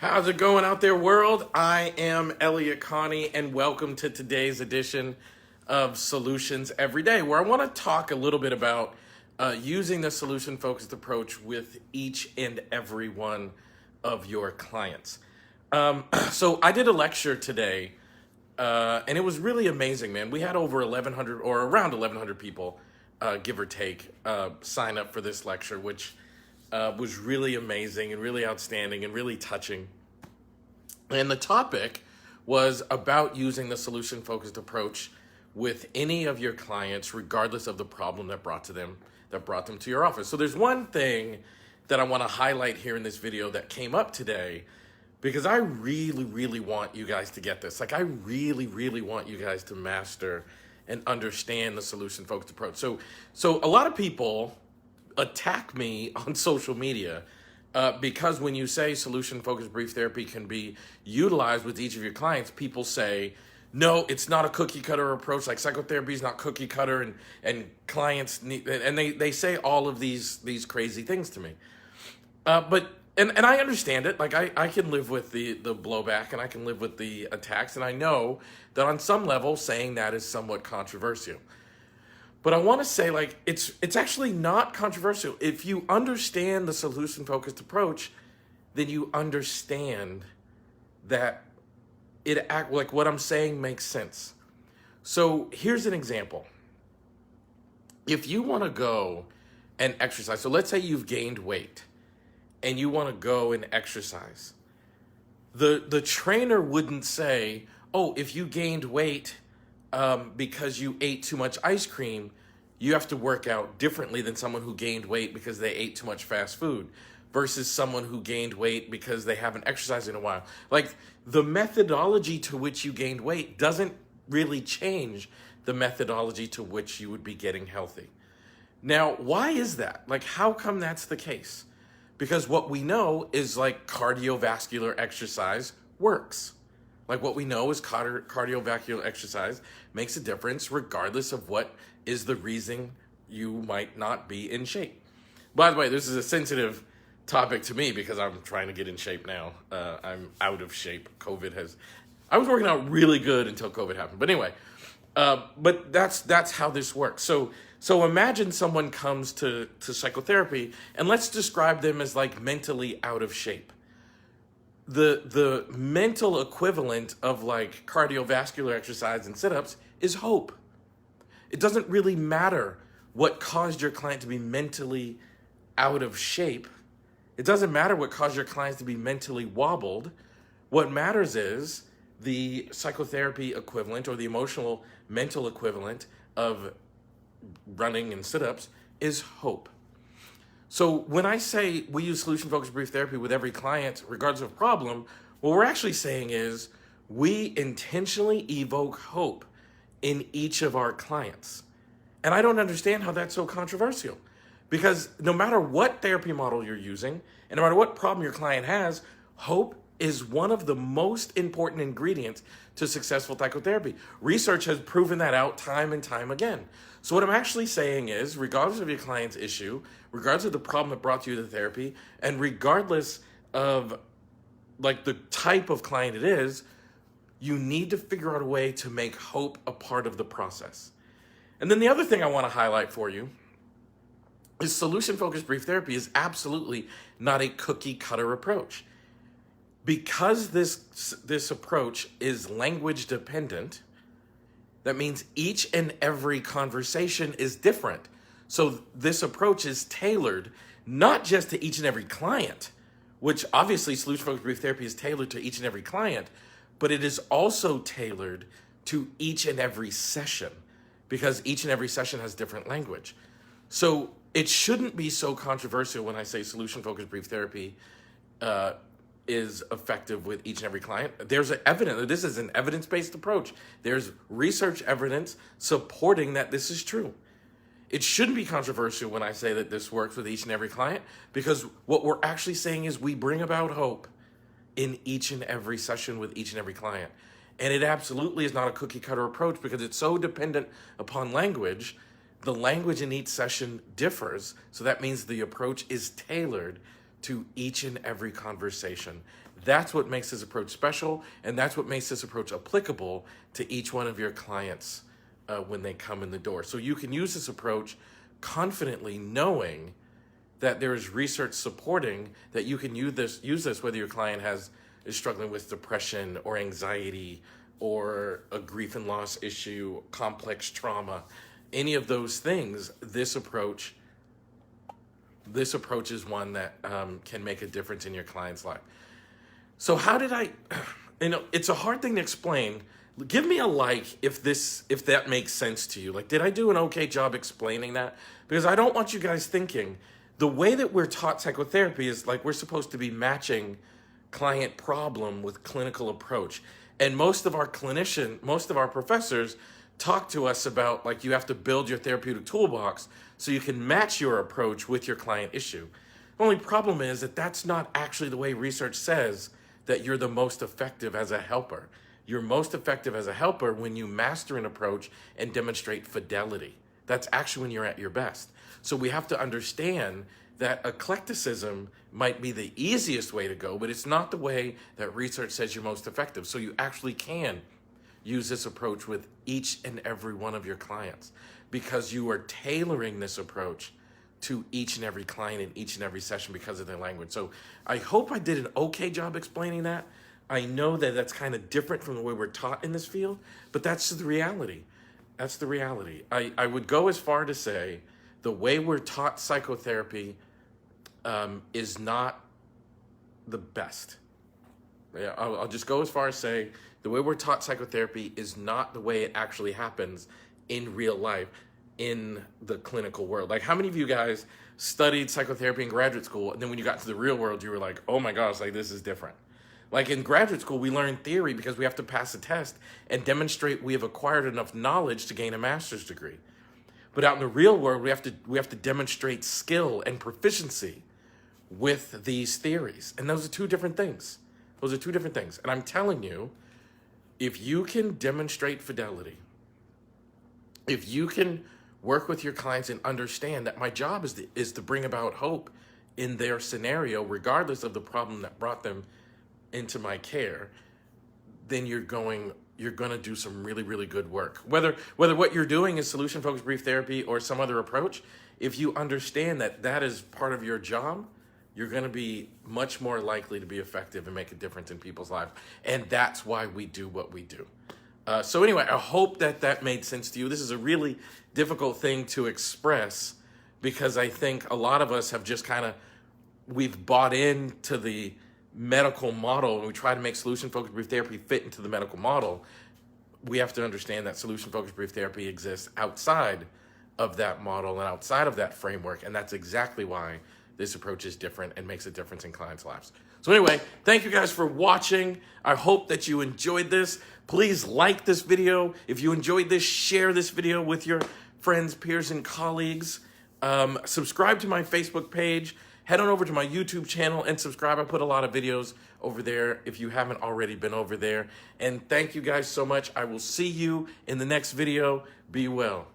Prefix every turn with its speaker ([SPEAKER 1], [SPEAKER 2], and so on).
[SPEAKER 1] How's it going out there, world? I am Elliot Connie, and welcome to today's edition of Solutions Every Day, where I want to talk a little bit about using the solution-focused approach with each and every one of your clients. So I did a lecture today, and it was really amazing, man. We had over 1,100 or around 1,100 people, give or take, sign up for this lecture, which was really amazing and really outstanding and really touching. And the topic was about using the solution-focused approach with any of your clients, regardless of the problem that brought them to your office. So there's one thing that I want to highlight here in this video that came up today, because I really, really want you guys to get this. Like, I really, really want you guys to master and understand the solution-focused approach. So a lot of people attack me on social media because when you say solution-focused brief therapy can be utilized with each of your clients, people say, no, it's not a cookie-cutter approach. Like, psychotherapy is not cookie-cutter, and clients need, and they say all of these crazy things to me. But I understand it. Like, I can live with the blowback, and I can live with the attacks, and I know that on some level saying that is somewhat controversial. But I want to say, like, it's actually not controversial. If you understand the solution-focused approach, then you understand that like what I'm saying makes sense. So here's an example. If you want to go and exercise, so let's say you've gained weight and you want to go and exercise. The trainer wouldn't say, oh, if you gained weight because you ate too much ice cream, you have to work out differently than someone who gained weight because they ate too much fast food versus someone who gained weight because they haven't exercised in a while. Like, the methodology to which you gained weight doesn't really change the methodology to which you would be getting healthy. Now, why is that? Like, how come that's the case? Because what we know is, like, cardiovascular exercise works. Like, what we know is cardiovascular exercise makes a difference regardless of what is the reason you might not be in shape. By the way, this is a sensitive topic to me because I'm trying to get in shape now. I'm out of shape. I was working out really good until COVID happened. But anyway, but that's how this works. So imagine someone comes to psychotherapy, and let's describe them as, like, mentally out of shape. The mental equivalent of, like, cardiovascular exercise and sit-ups is hope. It doesn't really matter what caused your client to be mentally out of shape. It doesn't matter what caused your clients to be mentally wobbled. What matters is the psychotherapy equivalent or the emotional mental equivalent of running and sit-ups is hope. So when I say we use solution-focused brief therapy with every client, regardless of problem, what we're actually saying is we intentionally evoke hope in each of our clients. And I don't understand how that's so controversial. Because no matter what therapy model you're using, and no matter what problem your client has, hope is one of the most important ingredients to successful psychotherapy. Research has proven that out time and time again. So what I'm actually saying is, regardless of your client's issue, regardless of the problem that brought you to therapy, and regardless of, like, the type of client it is, you need to figure out a way to make hope a part of the process. And then the other thing I want to highlight for you is solution-focused brief therapy is absolutely not a cookie-cutter approach. Because this approach is language-dependent, that means each and every conversation is different. So this approach is tailored not just to each and every client, which obviously solution-focused brief therapy is tailored to each and every client, but it is also tailored to each and every session because each and every session has different language. So it shouldn't be so controversial when I say solution-focused brief therapy is effective with each and every client. There's evidence. This is an evidence-based approach. There's research evidence supporting that this is true. It shouldn't be controversial when I say that this works with each and every client, because what we're actually saying is we bring about hope in each and every session with each and every client. And it absolutely is not a cookie-cutter approach because it's so dependent upon language. The language in each session differs, so that means the approach is tailored to each and every conversation. That's what makes this approach special, and that's what makes this approach applicable to each one of your clients when they come in the door. So you can use this approach confidently, knowing that there is research supporting that you can use this whether your client is struggling with depression or anxiety or a grief and loss issue, complex trauma, any of those things. This approach is one that can make a difference in your client's life. So how did I, it's a hard thing to explain. Give me a like if that makes sense to you. Like, did I do an okay job explaining that? Because I don't want you guys thinking the way that we're taught psychotherapy is like we're supposed to be matching client problem with clinical approach. And most of our professors talk to us about like you have to build your therapeutic toolbox so you can match your approach with your client issue. The only problem is that that's not actually the way research says that you're the most effective as a helper. You're most effective as a helper when you master an approach and demonstrate fidelity. That's actually when you're at your best. So we have to understand that eclecticism might be the easiest way to go, but it's not the way that research says you're most effective. So you actually can use this approach with each and every one of your clients because you are tailoring this approach to each and every client in each and every session because of their language. So I hope I did an okay job explaining that. I know that that's kind of different from the way we're taught in this field, but that's the reality. That's the reality. I would go as far to say the way we're taught psychotherapy is not the best. Yeah, I'll just go as far as say the way we're taught psychotherapy is not the way it actually happens in real life, in the clinical world. Like, how many of you guys studied psychotherapy in graduate school, and then when you got to the real world, you were like, oh my gosh, like this is different. Like in graduate school, we learn theory because we have to pass a test and demonstrate we have acquired enough knowledge to gain a master's degree. But out in the real world, we have to demonstrate skill and proficiency with these theories. And those are two different things. Those are two different things. And I'm telling you, if you can demonstrate fidelity, if you can work with your clients and understand that my job is to bring about hope in their scenario, regardless of the problem that brought them into my care, then you're going to do some really, really good work. Whether what you're doing is solution-focused brief therapy or some other approach, if you understand that that is part of your job, you're going to be much more likely to be effective and make a difference in people's lives. And that's why we do what we do. So anyway, I hope that made sense to you. This is a really difficult thing to express because I think a lot of us have just we've bought into the medical model and we try to make solution-focused brief therapy fit into the medical model. We have to understand that solution-focused brief therapy exists outside of that model and outside of that framework. And that's exactly why this approach is different and makes a difference in clients' lives. So anyway, thank you guys for watching. I hope that you enjoyed this. Please like this video. If you enjoyed this, share this video with your friends, peers, and colleagues. Subscribe to my Facebook page. Head on over to my YouTube channel and subscribe. I put a lot of videos over there if you haven't already been over there. And thank you guys so much. I will see you in the next video. Be well.